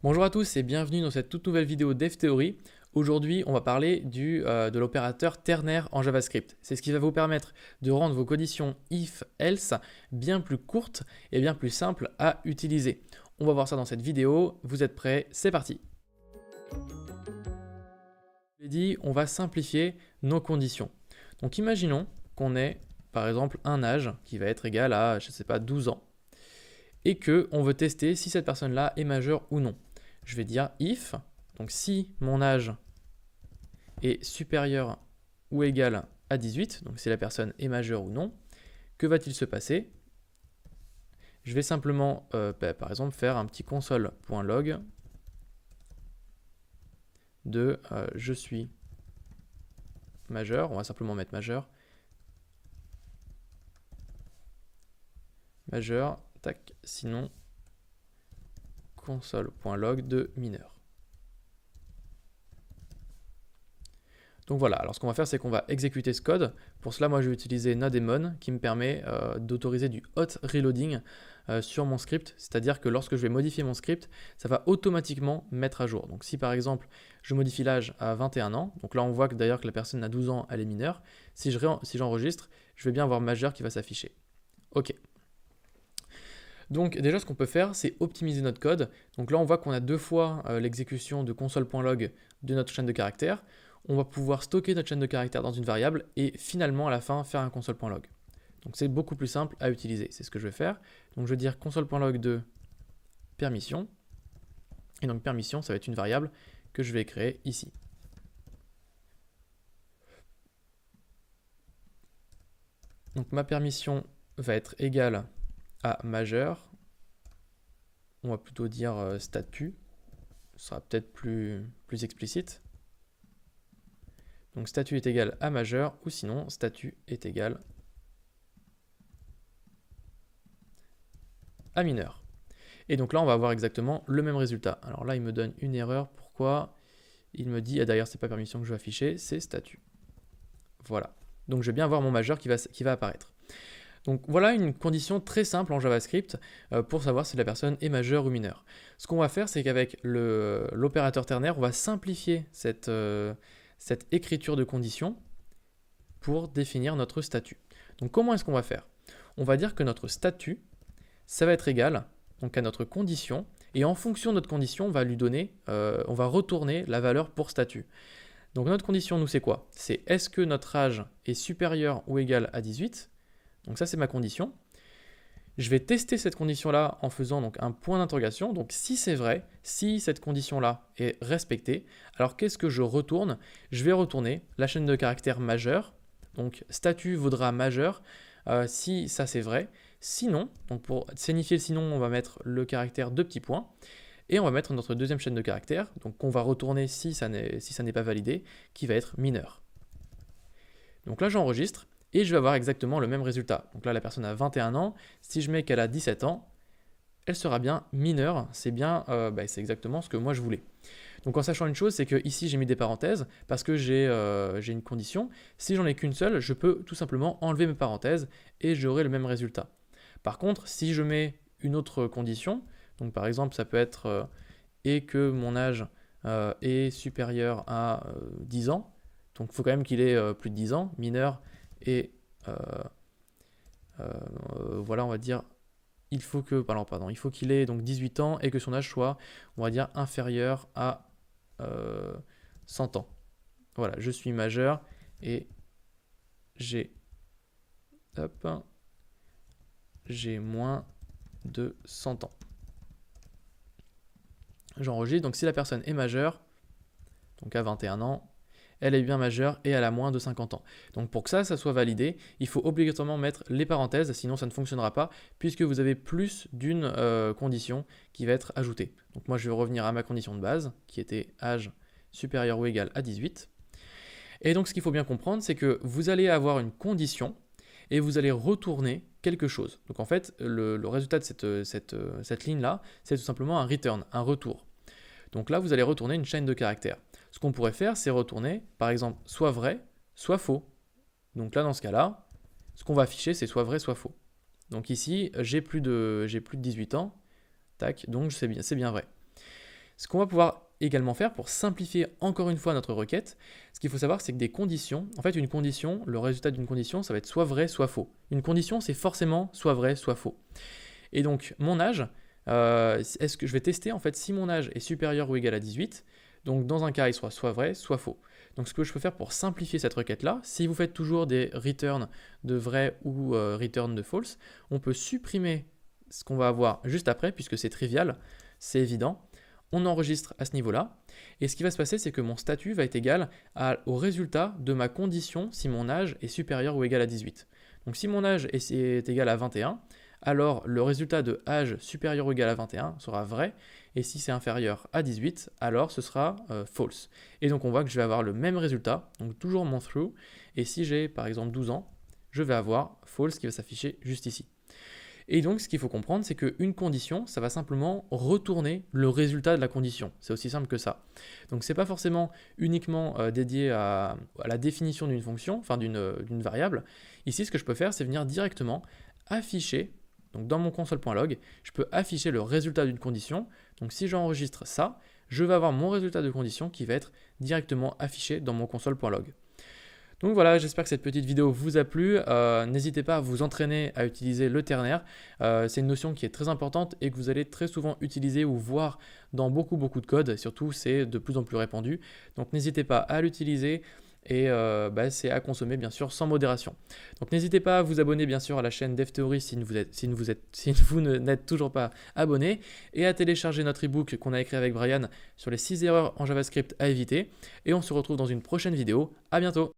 Bonjour à tous et bienvenue dans cette toute nouvelle vidéo DevTheory. Aujourd'hui, on va parler de l'opérateur ternaire en JavaScript. C'est ce qui va vous permettre de rendre vos conditions if-else bien plus courtes et bien plus simples à utiliser. On va voir ça dans cette vidéo. Vous êtes prêts? C'est parti. Je l'ai dit, on va simplifier nos conditions. Donc imaginons qu'on ait par exemple un âge qui va être égal à, je ne sais pas, 12 ans et qu'on veut tester si cette personne-là est majeure ou non. Je vais dire if, donc si mon âge est supérieur ou égal à 18, donc si la personne est majeure ou non, que va-t-il se passer? Je vais simplement, par exemple, faire un petit console.log de je suis majeur, on va simplement mettre majeur, tac, sinon console.log de mineur. Donc voilà, alors ce qu'on va faire, c'est qu'on va exécuter ce code. Pour cela, moi, je vais utiliser NodeMon qui me permet d'autoriser du hot reloading sur mon script. C'est-à-dire que lorsque je vais modifier mon script, ça va automatiquement mettre à jour. Donc si par exemple, je modifie l'âge à 21 ans, donc là on voit que d'ailleurs que la personne a 12 ans, elle est mineure. Si j'enregistre, je vais bien avoir majeur qui va s'afficher. Ok. Donc déjà, ce qu'on peut faire, c'est optimiser notre code. Donc là, on voit qu'on a deux fois l'exécution de console.log de notre chaîne de caractères. On va pouvoir stocker notre chaîne de caractères dans une variable et finalement, à la fin, faire un console.log. Donc c'est beaucoup plus simple à utiliser. C'est ce que je vais faire. Donc je vais dire console.log de permission. Et donc permission, ça va être une variable que je vais créer ici. Donc ma permission va être égale à majeur, on va plutôt dire statut, ce sera peut-être plus explicite. Donc statut est égal à majeur, ou sinon statut est égal à mineur. Et donc là, on va avoir exactement le même résultat. Alors là, il me donne une erreur. Pourquoi? Il me dit, d'ailleurs, c'est pas permission que je vais afficher, c'est statut. Voilà. Donc je vais bien avoir mon majeur qui va apparaître. Donc voilà une condition très simple en JavaScript pour savoir si la personne est majeure ou mineure. Ce qu'on va faire, c'est qu'avec l'opérateur ternaire, on va simplifier cette écriture de condition pour définir notre statut. Donc comment est-ce qu'on va faire? On va dire que notre statut, ça va être égal donc à notre condition, et en fonction de notre condition, on va lui donner, on va retourner la valeur pour statut. Donc notre condition, nous, c'est quoi? C'est est-ce que notre âge est supérieur ou égal à 18? Donc ça, c'est ma condition. Je vais tester cette condition-là en faisant donc un point d'interrogation. Donc si c'est vrai, si cette condition-là est respectée, alors qu'est-ce que je retourne? Je vais retourner la chaîne de caractères majeur. Donc statut vaudra majeur si ça c'est vrai. Sinon, donc pour signifier le sinon, on va mettre le caractère de petits points. Et on va mettre notre deuxième chaîne de caractères, donc qu'on va retourner si ça n'est pas validé, qui va être mineur. Donc là, j'enregistre. Et je vais avoir exactement le même résultat. Donc là, la personne a 21 ans. Si je mets qu'elle a 17 ans, elle sera bien mineure. C'est c'est exactement ce que moi je voulais. Donc en sachant une chose, c'est que ici j'ai mis des parenthèses parce que j'ai une condition. Si j'en ai qu'une seule, je peux tout simplement enlever mes parenthèses et j'aurai le même résultat. Par contre, si je mets une autre condition, donc par exemple ça peut être et que mon âge est supérieur à 10 ans, donc il faut quand même qu'il ait plus de 10 ans, mineur, et voilà, on va dire, il faut qu'il ait donc 18 ans et que son âge soit, on va dire, inférieur à 100 ans. Voilà, je suis majeur et j'ai moins de 100 ans. J'enregistre, donc si la personne est majeure, donc à 21 ans, elle est bien majeure et elle a moins de 50 ans. Donc pour que ça soit validé, il faut obligatoirement mettre les parenthèses, sinon ça ne fonctionnera pas, puisque vous avez plus d'une condition qui va être ajoutée. Donc moi je vais revenir à ma condition de base, qui était âge supérieur ou égal à 18. Et donc ce qu'il faut bien comprendre, c'est que vous allez avoir une condition, et vous allez retourner quelque chose. Donc en fait, le résultat de cette ligne-là, c'est tout simplement un return, un retour. Donc là, vous allez retourner une chaîne de caractères. Ce qu'on pourrait faire, c'est retourner, par exemple, soit vrai, soit faux. Donc là, dans ce cas-là, ce qu'on va afficher, c'est soit vrai, soit faux. Donc ici, j'ai plus de 18 ans, tac, donc c'est bien vrai. Ce qu'on va pouvoir également faire pour simplifier encore une fois notre requête, ce qu'il faut savoir, c'est que des conditions, en fait une condition, le résultat d'une condition, ça va être soit vrai, soit faux. Une condition, c'est forcément soit vrai, soit faux. Et donc mon âge, est-ce que je vais tester en fait si mon âge est supérieur ou égal à 18, donc dans un cas il sera soit vrai, soit faux. Donc ce que je peux faire pour simplifier cette requête-là, si vous faites toujours des return de vrai ou return de false, on peut supprimer ce qu'on va avoir juste après, puisque c'est trivial, c'est évident. On enregistre à ce niveau-là, et ce qui va se passer, c'est que mon statut va être égal au résultat de ma condition si mon âge est supérieur ou égal à 18. Donc si mon âge est égal à 21, alors le résultat de âge supérieur ou égal à 21 sera vrai, et si c'est inférieur à 18, alors ce sera false. Et donc on voit que je vais avoir le même résultat, donc toujours mon through, et si j'ai par exemple 12 ans, je vais avoir false qui va s'afficher juste ici. Et donc, ce qu'il faut comprendre, c'est qu'une condition, ça va simplement retourner le résultat de la condition. C'est aussi simple que ça. Donc, ce n'est pas forcément uniquement dédié à la définition d'une fonction, enfin d'une variable. Ici, ce que je peux faire, c'est venir directement afficher, donc dans mon console.log, je peux afficher le résultat d'une condition. Donc, si j'enregistre ça, je vais avoir mon résultat de condition qui va être directement affiché dans mon console.log. Donc voilà, j'espère que cette petite vidéo vous a plu. N'hésitez pas à vous entraîner à utiliser le ternaire. C'est une notion qui est très importante et que vous allez très souvent utiliser ou voir dans beaucoup de code. Et surtout, c'est de plus en plus répandu. Donc n'hésitez pas à l'utiliser et c'est à consommer bien sûr sans modération. Donc n'hésitez pas à vous abonner bien sûr à la chaîne DevTheory si vous n'êtes toujours pas abonné, et à télécharger notre ebook qu'on a écrit avec Brian sur les 6 erreurs en JavaScript à éviter. Et on se retrouve dans une prochaine vidéo. À bientôt.